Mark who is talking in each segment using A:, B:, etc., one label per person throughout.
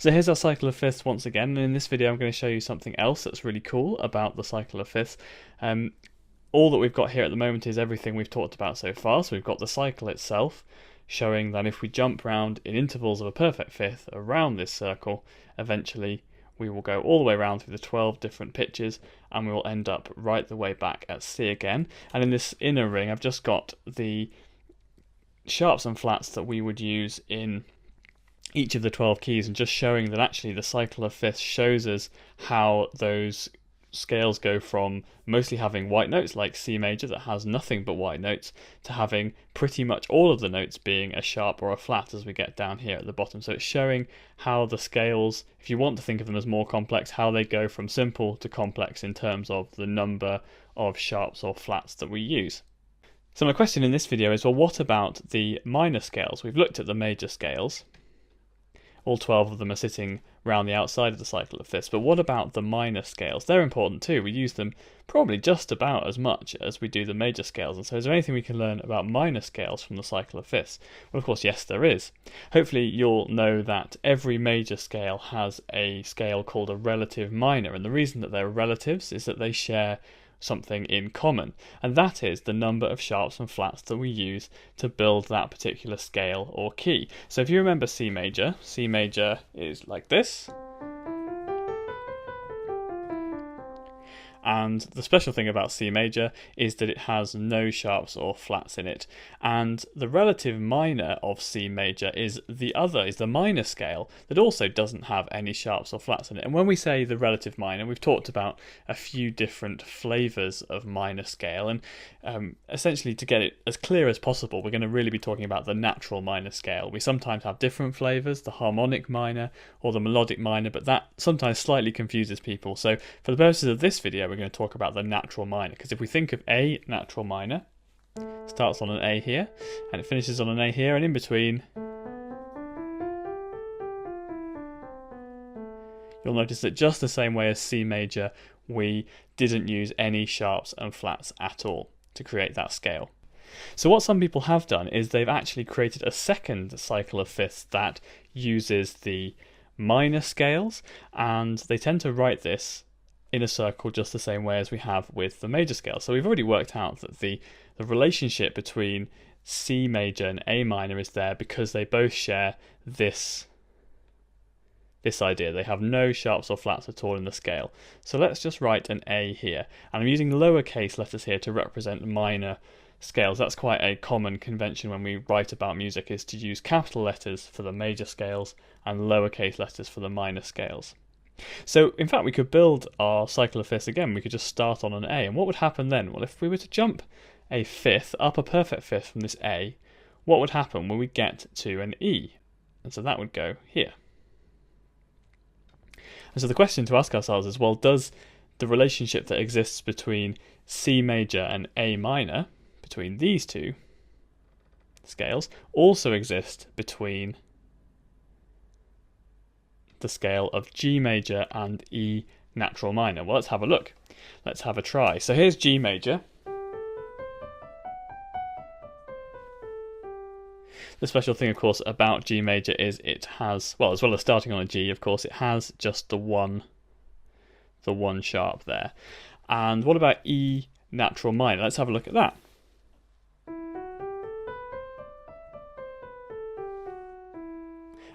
A: So here's our cycle of fifths once again, and in this video I'm going to show you something else that's really cool about the cycle of fifths. All that we've got here at the moment is everything we've talked about so far. So we've got the cycle itself, showing that if we jump round in intervals of a perfect fifth around this circle, eventually we will go all the way around through the 12 different pitches and we will end up right the way back at C again. And in this inner ring I've just got the sharps and flats that we would use in each of the 12 keys, and just showing that actually the cycle of fifths shows us how those scales go from mostly having white notes like C major that has nothing but white notes to having pretty much all of the notes being a sharp or a flat as we get down here at the bottom. So it's showing how the scales, if you want to think of them as more complex, how they go from simple to complex in terms of the number of sharps or flats that we use. So my question in this video is, well, what about the minor scales? We've looked at the major scales. All 12 of them are sitting around the outside of the cycle of fifths, but what about the minor scales? They're important too. We use them probably just about as much as we do the major scales, and so is there anything we can learn about minor scales from the cycle of fifths? Well, of course, yes, there is. Hopefully you'll know that every major scale has a scale called a relative minor, and the reason that they're relatives is that they share something in common, and that is the number of sharps and flats that we use to build that particular scale or key. So if you remember C major is like this. And the special thing about C major is that it has no sharps or flats in it. And the relative minor of C major is the minor scale that also doesn't have any sharps or flats in it. And when we say the relative minor, we've talked about a few different flavours of minor scale. And essentially, to get it as clear as possible, we're going to really be talking about the natural minor scale. We sometimes have different flavours, the harmonic minor or the melodic minor, but that sometimes slightly confuses people. So for the purposes of this video, we're going to talk about the natural minor, because if we think of A natural minor, it starts on an A here and it finishes on an A here, and in between you'll notice that just the same way as C major, we didn't use any sharps and flats at all to create that scale. So what some people have done is they've actually created a second cycle of fifths that uses the minor scales, and they tend to write this in a circle just the same way as we have with the major scale. So we've already worked out that the relationship between C major and A minor is there because they both share this idea. They have no sharps or flats at all in the scale. So let's just write an A here. And I'm using lowercase letters here to represent minor scales. That's quite a common convention when we write about music, is to use capital letters for the major scales and lowercase letters for the minor scales. So in fact we could build our cycle of fifths again. We could just start on an A, and what would happen then? Well, if we were to jump a fifth up a perfect fifth from this A, what would happen when we get to an E? And so that would go here. And so the question to ask ourselves is, well, does the relationship that exists between C major and A minor, between these two scales, also exist between the scale of G major and E natural minor? Well, let's have a look. Let's have a try. So here's G major. The special thing, of course, about G major is it has, well, as well as starting on a G, of course, it has just the one sharp there. And what about E natural minor? Let's have a look at that.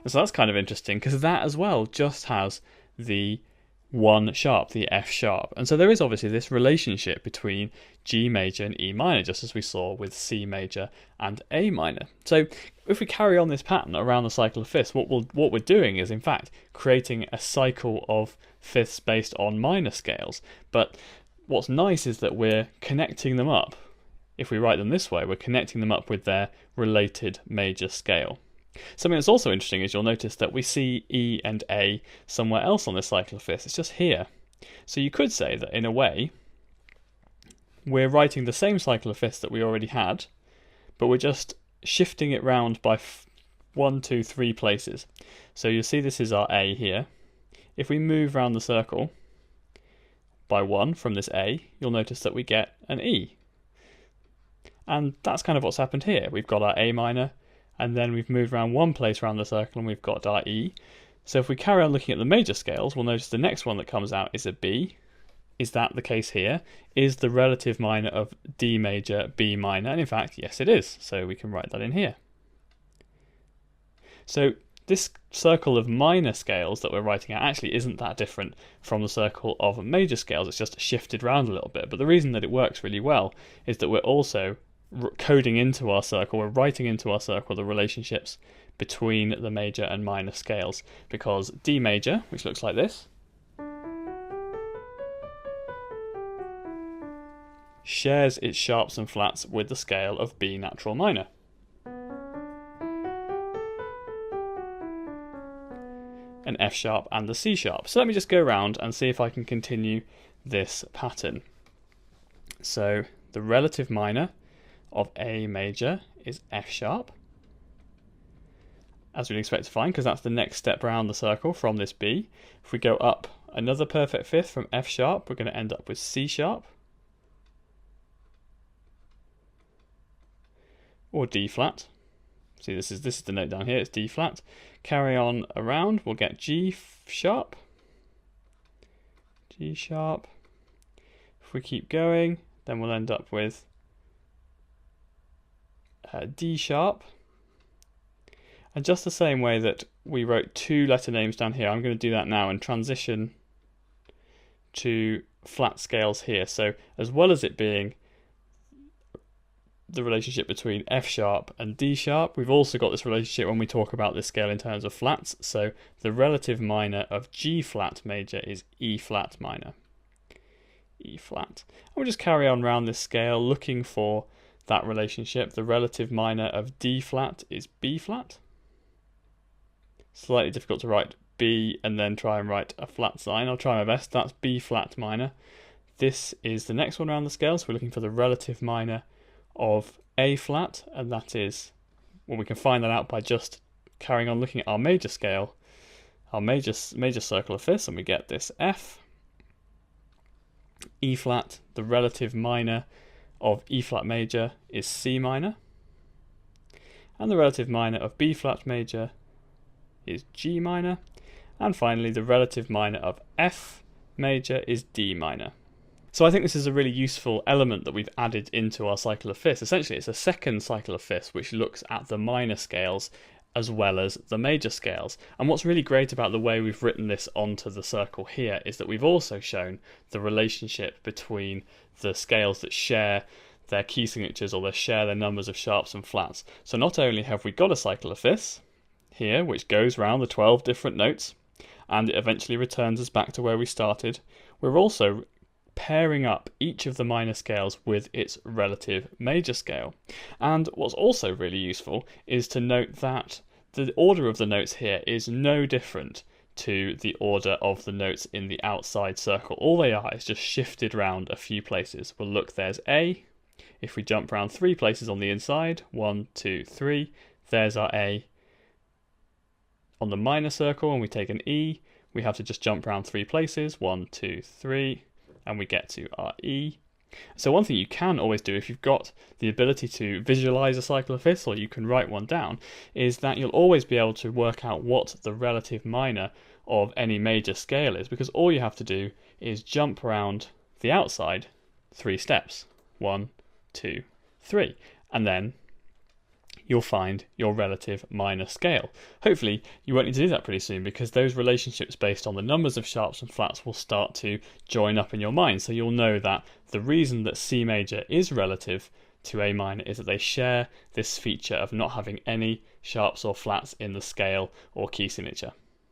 A: And so that's kind of interesting, because that as well just has the one sharp, the F sharp. And so there is obviously this relationship between G major and E minor, just as we saw with C major and A minor. So if we carry on this pattern around the cycle of fifths, what we're doing is in fact creating a cycle of fifths based on minor scales. But what's nice is that we're connecting them up. If we write them this way, we're connecting them up with their related major scale. Something that's also interesting is you'll notice that we see E and A somewhere else on this cycle of fifths. It's just here. So you could say that in a way we're writing the same cycle of fifths that we already had, but we're just shifting it round by 1, 2, 3 places. So you'll see this is our A here. If we move around the circle by 1 from this A, you'll notice that we get an E. And that's kind of what's happened here. We've got our A minor, and then we've moved around one place around the circle and we've got our E. So if we carry on looking at the major scales, we'll notice the next one that comes out is a B. Is that the case here? Is the relative minor of D major B minor? And in fact, yes it is. So we can write that in here. So this circle of minor scales that we're writing out actually isn't that different from the circle of major scales. It's just shifted around a little bit. But the reason that it works really well is that we're also coding into our circle, we're writing into our circle the relationships between the major and minor scales, because D major, which looks like this, shares its sharps and flats with the scale of B natural minor. An F sharp and a C sharp. So let me just go around and see if I can continue this pattern. So the relative minor of A major is F sharp, as we'd expect to find, because that's the next step around the circle from this B. If we go up another perfect fifth from F sharp, we're going to end up with C sharp or D flat. See, this is the note down here, it's D flat. Carry on around, we'll get G sharp, G sharp. If we keep going, then we'll end up with D sharp. And just the same way that we wrote two letter names down here, I'm going to do that now and transition to flat scales here. So as well as it being the relationship between F sharp and D sharp, we've also got this relationship when we talk about this scale in terms of flats. So the relative minor of G flat major is E flat minor. E flat. And we'll just carry on around this scale looking for that relationship. The relative minor of D flat is B flat. Slightly difficult to write B and then try and write a flat sign. I'll try my best. That's B flat minor. This is the next one around the scale, so we're looking for the relative minor of A flat, and that is, well, we can find that out by just carrying on looking at our major scale, our major circle of fifths, and we get this F. E flat, the relative minor of E flat major is C minor, and the relative minor of B flat major is G minor, and finally the relative minor of F major is D minor. So I think this is a really useful element that we've added into our cycle of fifths. Essentially it's a second cycle of fifths which looks at the minor scales as well as the major scales. And what's really great about the way we've written this onto the circle here is that we've also shown the relationship between the scales that share their key signatures, or they share their numbers of sharps and flats. So not only have we got a cycle of fifths here which goes around the 12 different notes and it eventually returns us back to where we started, we're also pairing up each of the minor scales with its relative major scale. And what's also really useful is to note that the order of the notes here is no different to the order of the notes in the outside circle. All they are is just shifted around a few places. Well, look, there's A. If we jump around 3 places on the inside, 1, 2, 3, there's our A. On the minor circle, when we take an E, we have to just jump around 3 places, 1, 2, 3, and we get to our E. So one thing you can always do if you've got the ability to visualize a cycle of fifths, or you can write one down, is that you'll always be able to work out what the relative minor of any major scale is, because all you have to do is jump around the outside 3 steps. 1, 2, 3. And then you'll find your relative minor scale. Hopefully you won't need to do that pretty soon, because those relationships based on the numbers of sharps and flats will start to join up in your mind. So you'll know that the reason that C major is relative to A minor is that they share this feature of not having any sharps or flats in the scale or key signature.